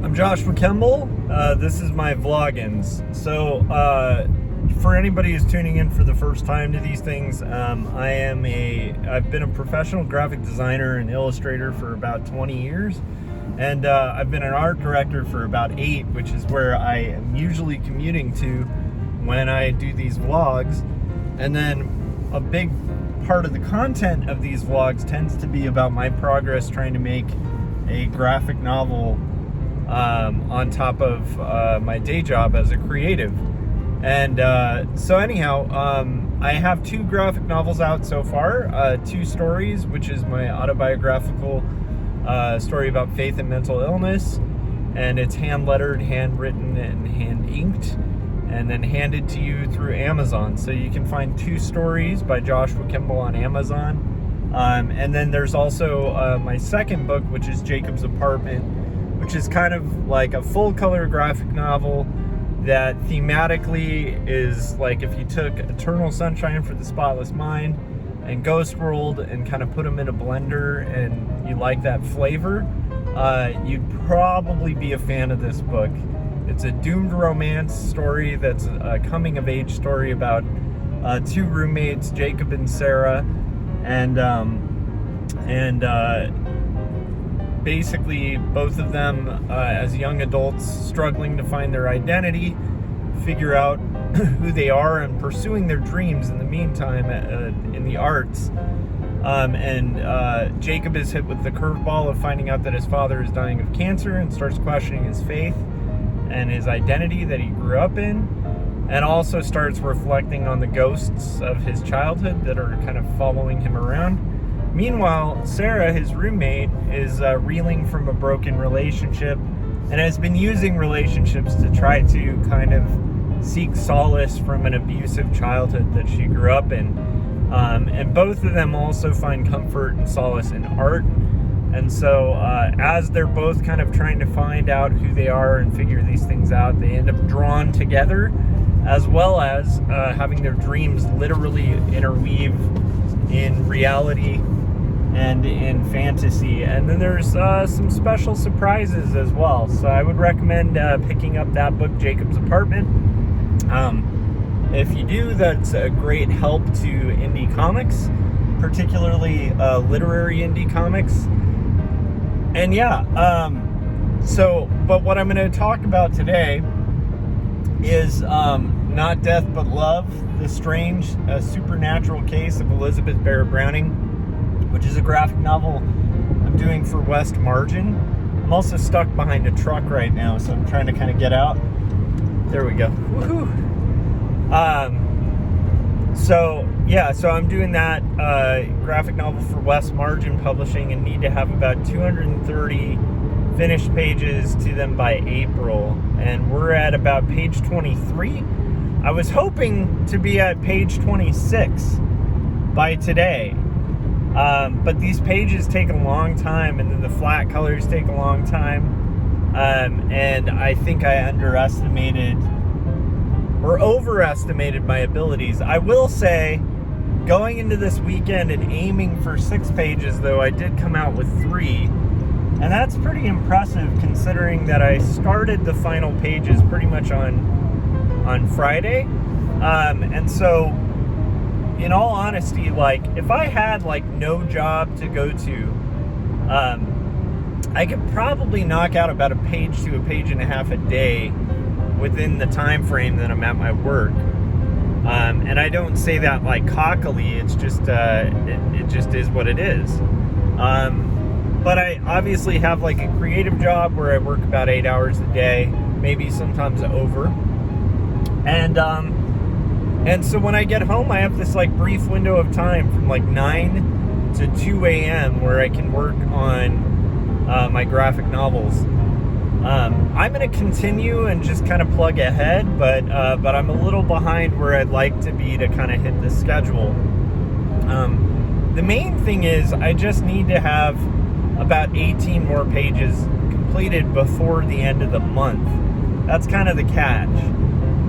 I'm Joshua Kemble. This is my vloggins. So, for anybody who's tuning in for the first time to these things, I've been a professional graphic designer and illustrator for about 20 years. And I've been an art director for about 8, which is where I am usually commuting to when I do these vlogs. And then a big part of the content of these vlogs tends to be about my progress trying to make a graphic novel on top of my day job as a creative. And so anyhow, I have 2 graphic novels out so far, 2 stories, which is my autobiographical story about faith and mental illness, and it's hand-lettered, handwritten, and hand-inked, and then handed to you through Amazon. So you can find 2 stories by Joshua Kemble on Amazon. And then there's also my second book, which is Jacob's Apartment, which is kind of like a full-color graphic novel that thematically is like if you took Eternal Sunshine for the Spotless Mind and Ghost World and kind of put them in a blender and you like that flavor, you'd probably be a fan of this book. It's a doomed romance story that's a coming-of-age story about 2 roommates, Jacob and Sarah, and basically both of them as young adults struggling to find their identity, figure out who they are, and pursuing their dreams in the meantime in the arts. Jacob is hit with the curveball of finding out that his father is dying of cancer and starts questioning his faith and his identity that he grew up in, and also starts reflecting on the ghosts of his childhood that are kind of following him around. Meanwhile, Sarah, his roommate, is reeling from a broken relationship and has been using relationships to try to kind of seek solace from an abusive childhood that she grew up in. And both of them also find comfort and solace in art. And so as they're both kind of trying to find out who they are and figure these things out, they end up drawn together, as well as having their dreams literally interweave in reality and in fantasy. And then there's some special surprises as well. So I would recommend picking up that book, Jacob's Apartment. If you do, that's a great help to indie comics, particularly literary indie comics. And yeah, but what I'm going to talk about today is Not Death But Love, the strange supernatural case of Elizabeth Barrett Browning, which is a graphic novel I'm doing for West Margin. I'm also stuck behind a truck right now, so I'm trying to kind of get out. There we go. Woohoo! So I'm doing that graphic novel for West Margin Publishing and need to have about 230 finished pages to them by April. And we're at about page 23. I was hoping to be at page 26 by today. But these pages take a long time, and then the flat colors take a long time. And I think I underestimated or overestimated my abilities. I will say, going into this weekend and aiming for 6 pages, though, I did come out with 3. And that's pretty impressive considering that I started the final pages pretty much on Friday. And so, in all honesty, like, if I had, like, no job to go to, I could probably knock out about a page to a page and a half a day within the time frame that I'm at my work. And I don't say that, like, cockily. It's just, it just is what it is. But I obviously have, like, a creative job where I work about 8 hours a day, maybe sometimes over. And so when I get home, I have this, like, brief window of time from, like, 9 to 2 a.m. where I can work on my graphic novels. I'm going to continue and just kind of plug ahead, but I'm a little behind where I'd like to be to kind of hit the schedule. The main thing is I just need to have about 18 more pages completed before the end of the month. That's kind of the catch.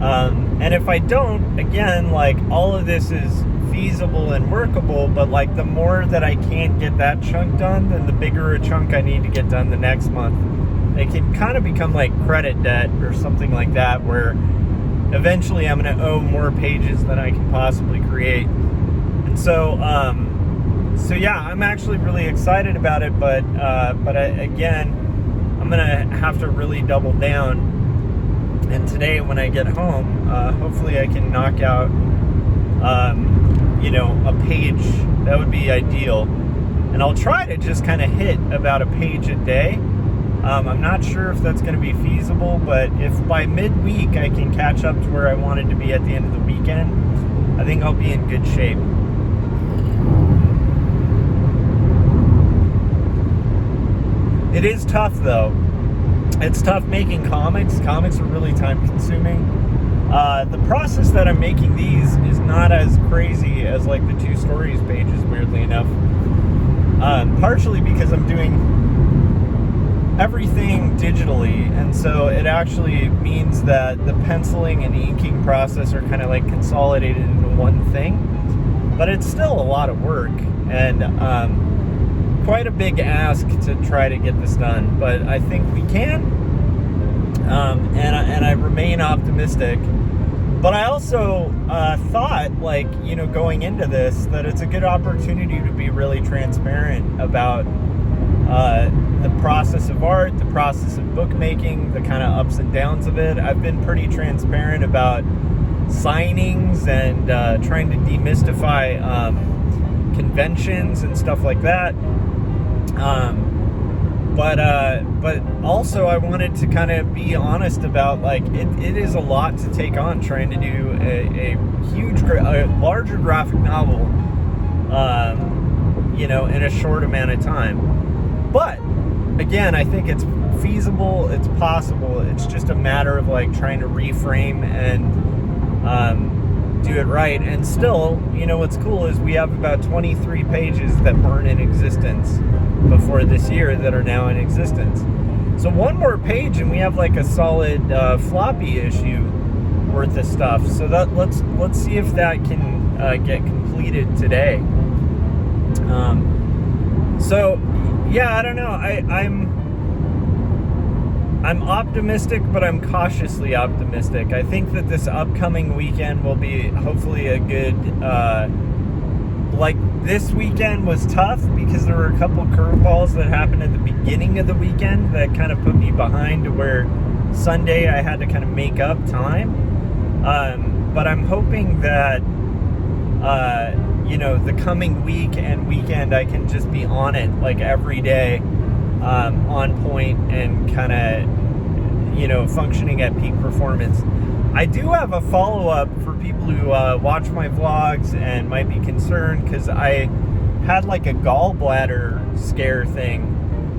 And if I don't, again, like, all of this is feasible and workable, but, like, the more that I can't get that chunk done, then the bigger a chunk I need to get done the next month. it can kind of become like credit debt or something like that, where eventually I'm going to owe more pages than I can possibly create. And so yeah, I'm actually really excited about it, but again, I'm going to have to really double down. And today when I get home, hopefully I can knock out, a page. That would be ideal. And I'll try to just kind of hit about a page a day. I'm not sure if that's going to be feasible, but if by midweek I can catch up to where I wanted to be at the end of the weekend, I think I'll be in good shape. It is tough, though. It's tough making comics. Comics are really time consuming. The process that I'm making these is not as crazy as like the 2 stories pages, weirdly enough. Partially because I'm doing everything digitally, and so it actually means that the penciling and inking process are kind of like consolidated into one thing, but it's still a lot of work and quite a big ask to try to get this done, but I think we can, and I remain optimistic. But I also thought, going into this, that it's a good opportunity to be really transparent about the process of art, the process of bookmaking, the kind of ups and downs of it. I've been pretty transparent about signings and trying to demystify conventions and stuff like that. But also I wanted to kind of be honest about, like, it is a lot to take on trying to do a larger graphic novel, in a short amount of time. But again, I think it's feasible, it's possible. It's just a matter of like trying to reframe and do it right. And still, what's cool is we have about 23 pages that weren't in existence before this year that are now in existence. So one more page and we have like a solid floppy issue worth of stuff. So that let's see if that can get completed today. Yeah, I don't know. I'm optimistic, but I'm cautiously optimistic. I think that this upcoming weekend will be hopefully a good, this weekend was tough because there were a couple curveballs that happened at the beginning of the weekend that kind of put me behind to where Sunday I had to kind of make up time. But I'm hoping that, the coming week and weekend I can just be on it like every day, on point and kind of, functioning at peak performance. I do have a follow-up for people who watch my vlogs and might be concerned because I had like a gallbladder scare thing.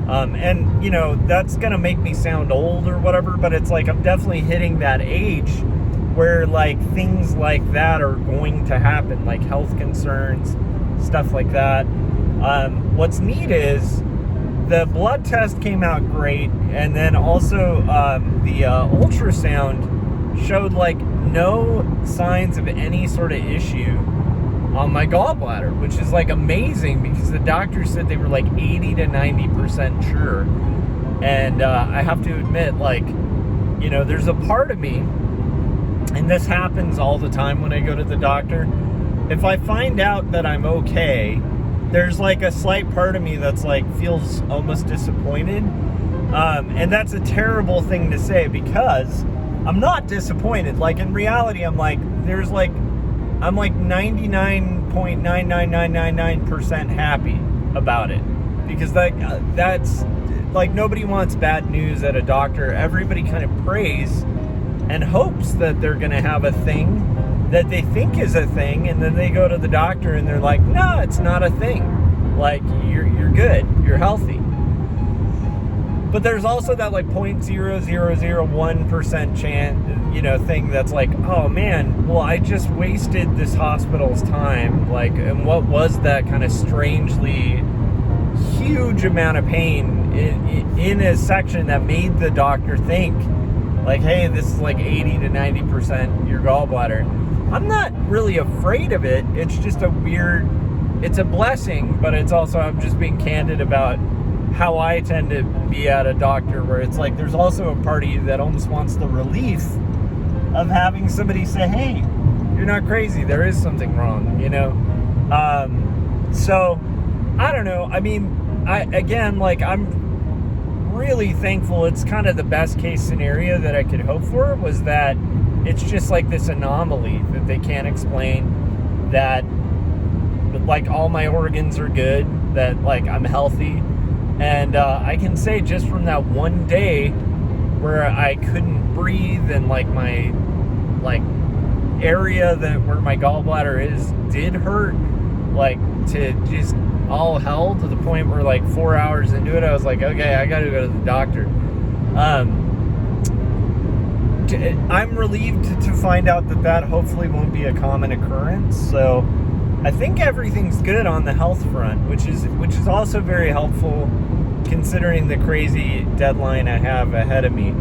And, that's going to make me sound old or whatever, but it's like I'm definitely hitting that age where like things like that are going to happen, like health concerns, stuff like that. What's neat is the blood test came out great, and then also the ultrasound showed like no signs of any sort of issue on my gallbladder, which is like amazing because the doctor said they were like 80 to 90% sure. And I have to admit, like, there's a part of me, and this happens all the time when I go to the doctor, if I find out that I'm okay, there's like a slight part of me that's like feels almost disappointed. And that's a terrible thing to say because I'm not disappointed. Like in reality, I'm like 99.99999% happy about it because that's like nobody wants bad news at a doctor. Everybody kind of prays and hopes that they're going to have a thing that they think is a thing, and then they go to the doctor and they're like, no, it's not a thing. Like, you're good, you're healthy. But there's also that like 0.0001% chance, thing that's like, oh man, well, I just wasted this hospital's time. Like, and what was that kind of strangely huge amount of pain in a section that made the doctor think like, hey, this is like 80 to 90% your gallbladder. I'm not really afraid of it. It's just it's a blessing, but it's also, I'm just being candid about how I tend to be at a doctor, where it's like there's also a party that almost wants the relief of having somebody say, hey, you're not crazy, there is something wrong, you know? So I don't know. I mean, I'm really thankful. It's kind of the best case scenario that I could hope for, was that it's just like this anomaly that they can't explain, that like all my organs are good, that like I'm healthy. And I can say just from that one day where I couldn't breathe, and like my like area where my gallbladder is did hurt, like to just all hell, to the point where like 4 hours into it I was like, okay, I gotta go to the doctor. I'm relieved to find out that hopefully won't be a common occurrence. So I think everything's good on the health front, which is also very helpful considering the crazy deadline I have ahead of me.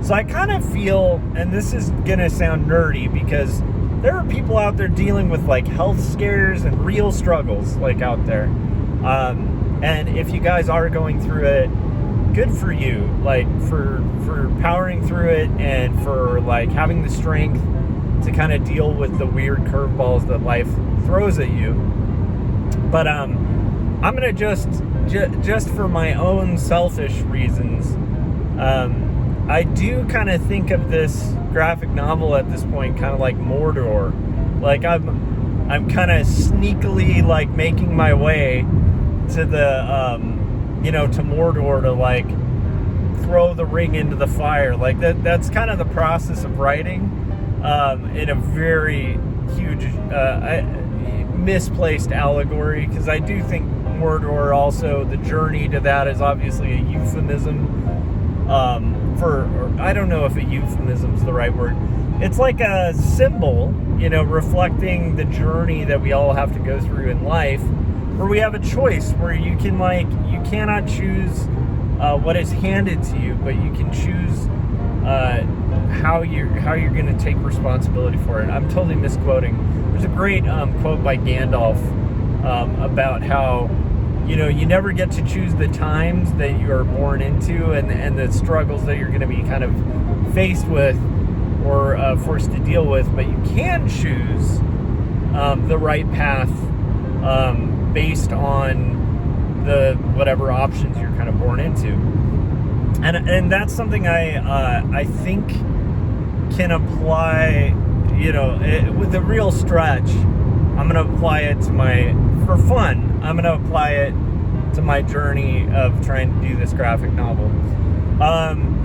So I kind of feel, and this is gonna sound nerdy, because there are people out there dealing with like health scares and real struggles like out there. And if you guys are going through it, good for you, like for powering through it, and for like having the strength to kind of deal with the weird curveballs that life throws at you. But I'm gonna just for my own selfish reasons, I do kind of think of this graphic novel at this point kind of like Mordor. Like I'm kind of sneakily like making my way to the to Mordor, to like throw the ring into the fire. Like that's kind of the process of writing, in a very huge misplaced allegory, because I do think Mordor, also the journey to that, is obviously a euphemism or I don't know if a euphemism is the right word. It's like a symbol, reflecting the journey that we all have to go through in life, where we have a choice, where you cannot choose what is handed to you, but you can choose how you're going to take responsibility for it. I'm totally misquoting. There's a great quote by Gandalf about how you never get to choose the times that you are born into, and the struggles that you're going to be kind of faced with or forced to deal with, but you can choose the right path based on the whatever options you're kind of born into. And that's something I think can apply, with a real stretch. I'm going to apply it for fun. I'm going to apply it to my journey of trying to do this graphic novel.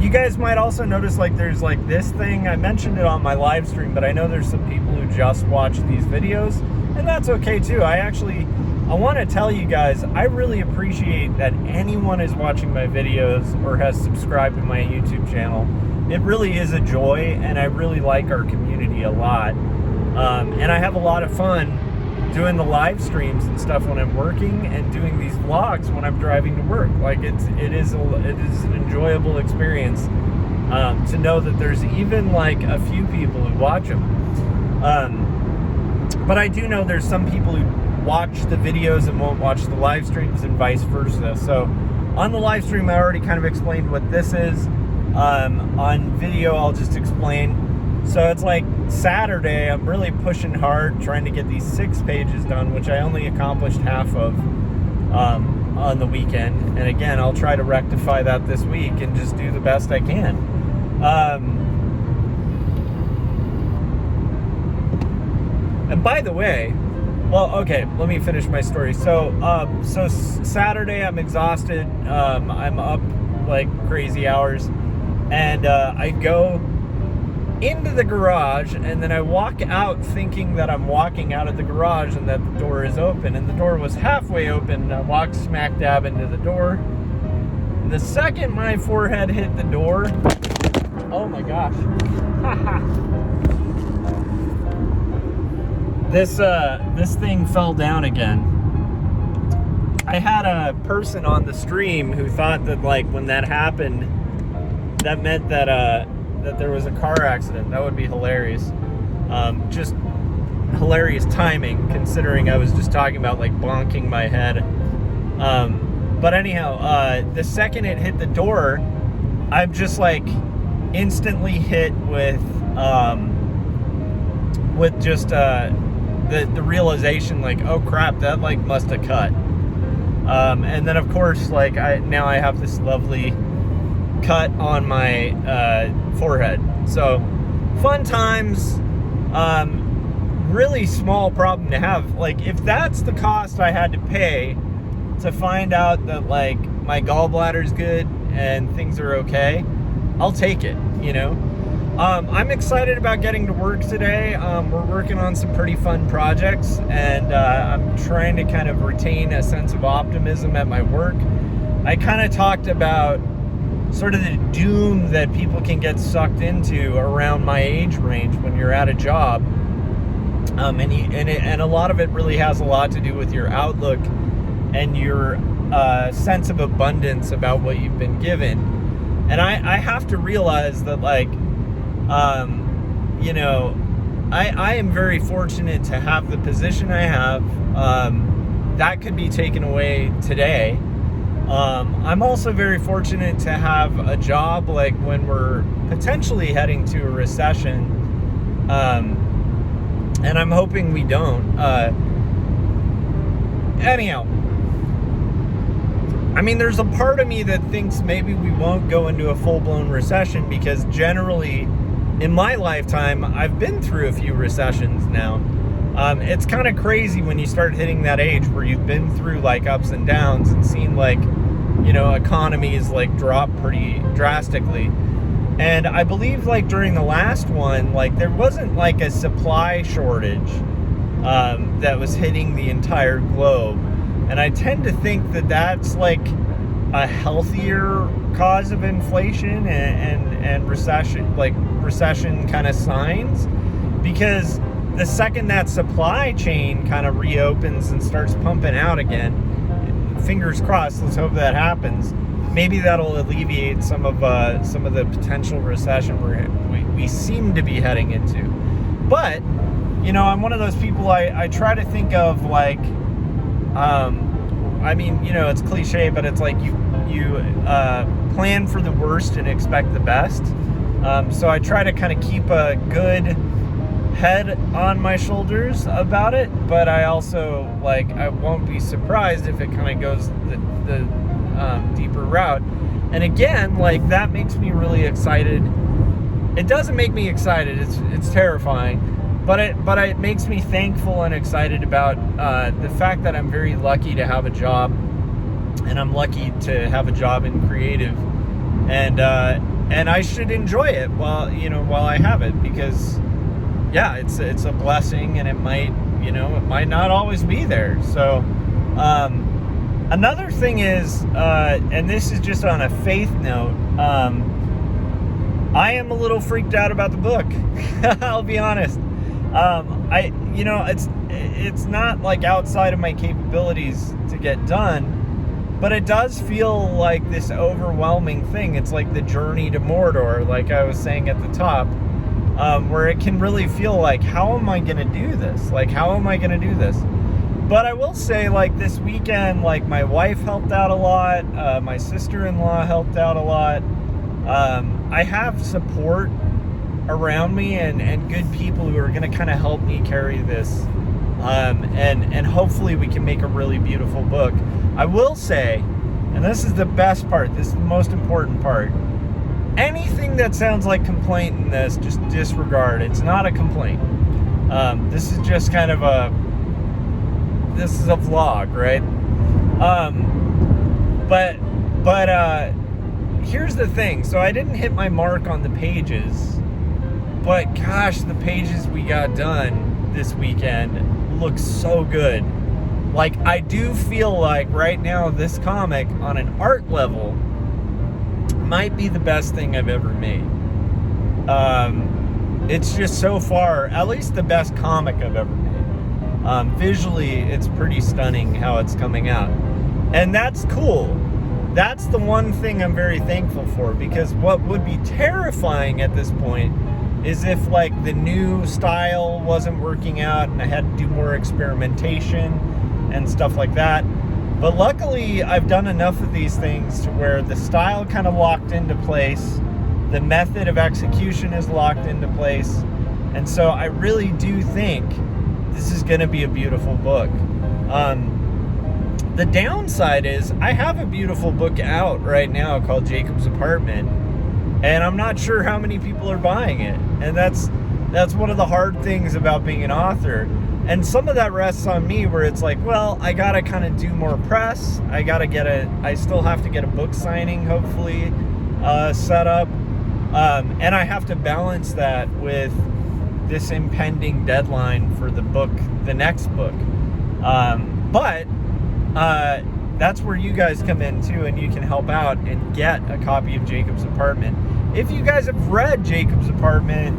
You guys might also notice like there's like this thing. I mentioned it on my live stream, but I know there's some people who just watch these videos, and that's okay too. I want to tell you guys, I really appreciate that anyone is watching my videos or has subscribed to my YouTube channel. It really is a joy, and I really like our community a lot. And I have a lot of fun doing the live streams and stuff when I'm working, and doing these vlogs when I'm driving to work. Like it is an enjoyable experience to know that there's even like a few people who watch them. But I do know there's some people who watch the videos and won't watch the live streams, and vice versa. So on the live stream, I already kind of explained what this is. On video, I'll just explain. So it's like Saturday, I'm really pushing hard, trying to get these 6 pages done, which I only accomplished half of on the weekend. And again, I'll try to rectify that this week and just do the best I can. And by the way, well, okay, let me finish my story. So Saturday, I'm exhausted. I'm up like crazy hours, and I go into the garage, and then I walk out thinking that I'm walking out of the garage and that the door is open, and the door was halfway open, and I walked smack dab into the door. And the second my forehead hit the door, oh my gosh. This thing fell down again. I had a person on the stream who thought that like when that happened, that meant that there was a car accident. That would be hilarious. Just hilarious timing, considering I was just talking about like bonking my head. But anyhow, the second it hit the door, I'm just like instantly hit with just the realization, like, oh crap, that like must have cut. And then of course, like now I have this lovely cut on my forehead. So fun times. Really small problem to have. Like, if that's the cost I had to pay to find out that like my gallbladder's good and things are okay, I'll take it, you know. I'm excited about getting to work today. We're working on some pretty fun projects, and I'm trying to kind of retain a sense of optimism at my work. I kind of talked about sort of the doom that people can get sucked into around my age range when you're at a job. And a lot of it really has a lot to do with your outlook and your sense of abundance about what you've been given. And I have to realize that, like, you know, I am very fortunate to have the position I have. That could be taken away today. I'm also very fortunate to have a job, like, when we're potentially heading to a recession. And I'm hoping we don't. Anyhow, I mean, there's a part of me that thinks maybe we won't go into a full-blown recession, because generally, in my lifetime, I've been through a few recessions now. It's kind of crazy when you start hitting that age where you've been through like ups and downs and seen, like, you know, economies like drop pretty drastically. And I believe, like, during the last one, like, there wasn't like a supply shortage that was hitting the entire globe. And I tend to think that that's like a healthier cause of inflation and recession, like recession kind of signs, because the second that supply chain kind of reopens and starts pumping out again, fingers crossed, let's hope that happens. Maybe that'll alleviate some of the potential recession we seem to be heading into. But, you know, I'm one of those people, I try to think of, like, I mean, you know, it's cliche, but it's like you plan for the worst and expect the best. So I try to kind of keep a good head on my shoulders about it, but I also, like, I won't be surprised if it kind of goes the deeper route. And again, like, that makes me really excited. It doesn't make me excited, it's terrifying, but it makes me thankful and excited about the fact that I'm very lucky to have a job, and I'm lucky to have a job in creative, and I should enjoy it while I have it, because yeah, it's a blessing, and it might not always be there. So another thing is, and this is just on a faith note, I am a little freaked out about the book. I'll be honest. It's not like outside of my capabilities to get done, but it does feel like this overwhelming thing. It's like the journey to Mordor, like I was saying at the top, where it can really feel like, how am I going to do this? Like, how am I going to do this? But I will say, like, this weekend, like, my wife helped out a lot. My sister-in-law helped out a lot. I have support around me and good people who are going to kind of help me carry this. And hopefully we can make a really beautiful book. I will say, and this is the best part, this is the most important part, anything that sounds like complaint in this, just disregard. It's not a complaint. This is just kind of this is a vlog, right? But here's the thing. So I didn't hit my mark on the pages, but gosh, the pages we got done this weekend look so good. Like, I do feel like right now this comic on an art level might be the best thing I've ever made. It's just so far, at least the best comic I've ever made. Visually, it's pretty stunning how it's coming out. And that's cool. That's the one thing I'm very thankful for, because what would be terrifying at this point is if, like, the new style wasn't working out and I had to do more experimentation and stuff like that. But luckily, I've done enough of these things to where the style kind of locked into place, the method of execution is locked into place, and so I really do think this is going to be a beautiful book. The downside is I have a beautiful book out right now called Jacob's Apartment, and I'm not sure how many people are buying it, and that's one of the hard things about being an author. And some of that rests on me, where it's like, well, I gotta kind of do more press. I still have to get a book signing, hopefully, set up. And I have to balance that with this impending deadline for the next book. But that's where you guys come in too, and you can help out and get a copy of Jacob's Apartment. If you guys have read Jacob's Apartment,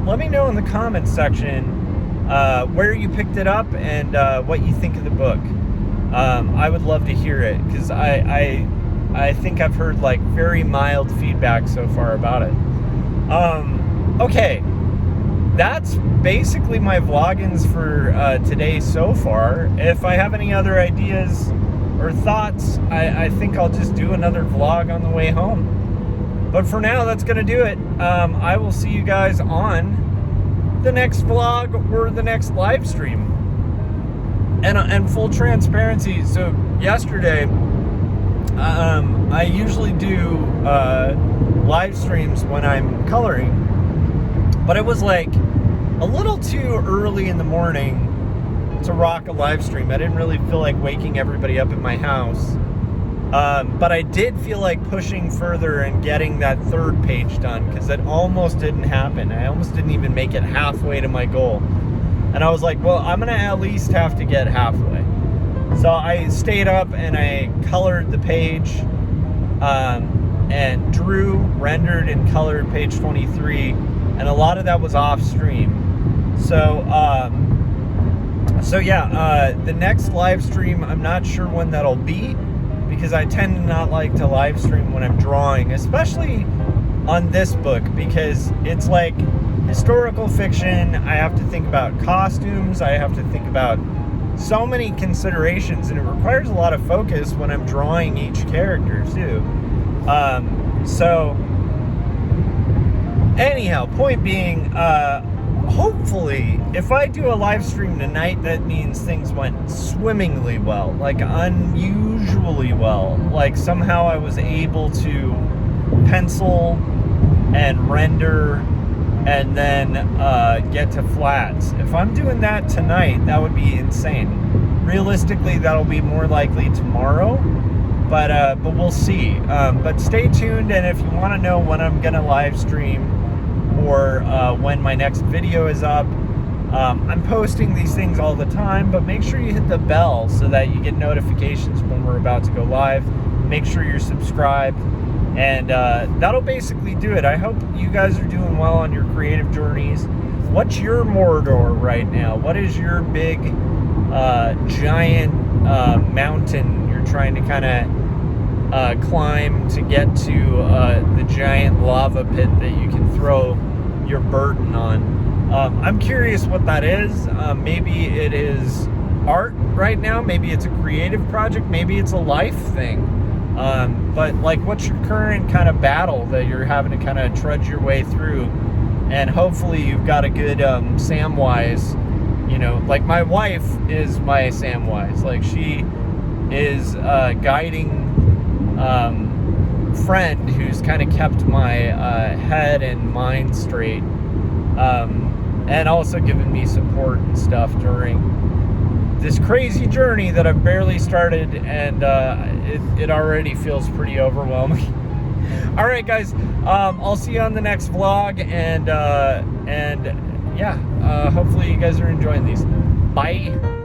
let me know in the comments section where you picked it up and what you think of the book. I would love to hear it, because I think I've heard like very mild feedback so far about it. Okay, that's basically my vloggings for today so far. If I have any other ideas or thoughts, I think I'll just do another vlog on the way home. But for now, that's gonna do it. I will see you guys on the next vlog or the next live stream. And full transparency, so yesterday I usually do live streams when I'm coloring, but it was like a little too early in the morning to rock a live stream. I didn't really feel like waking everybody up in my house, but I did feel like pushing further and getting that third page done, because it almost didn't happen. I almost didn't even make it halfway to my goal, and I was like, well, I'm gonna at least have to get halfway. So I stayed up and I colored the page, and drew, rendered, and colored page 23, and a lot of that was off stream. So yeah, the next live stream, I'm not sure when that'll be, because I tend to not like to live stream when I'm drawing, especially on this book, because it's like historical fiction. I have to think about costumes, I have to think about so many considerations, and it requires a lot of focus when I'm drawing each character too. So anyhow, point being, hopefully if I do a live stream tonight, that means things went swimmingly well, like unusually well. Like somehow I was able to pencil and render and then get to flats. If I'm doing that tonight, that would be insane. Realistically, that'll be more likely tomorrow, but we'll see. But stay tuned, and if you want to know when I'm gonna live stream or when my next video is up, I'm posting these things all the time, but make sure you hit the bell so that you get notifications when we're about to go live. Make sure you're subscribed, and that'll basically do it. I hope you guys are doing well on your creative journeys. What's your Mordor right now? What is your big giant mountain you're trying to kind of climb to get to the giant lava pit that you can throw your burden on? I'm curious what that is. Maybe it is art right now, maybe it's a creative project, maybe it's a life thing. But like, what's your current kind of battle that you're having to kind of trudge your way through? And hopefully you've got a good Samwise, you know, like my wife is my Samwise. Like, she is a guiding friend who's kind of kept my head and mind straight, and also given me support and stuff during this crazy journey that I've barely started, and it already feels pretty overwhelming. All right, guys, I'll see you on the next vlog, and yeah, hopefully you guys are enjoying these. Bye.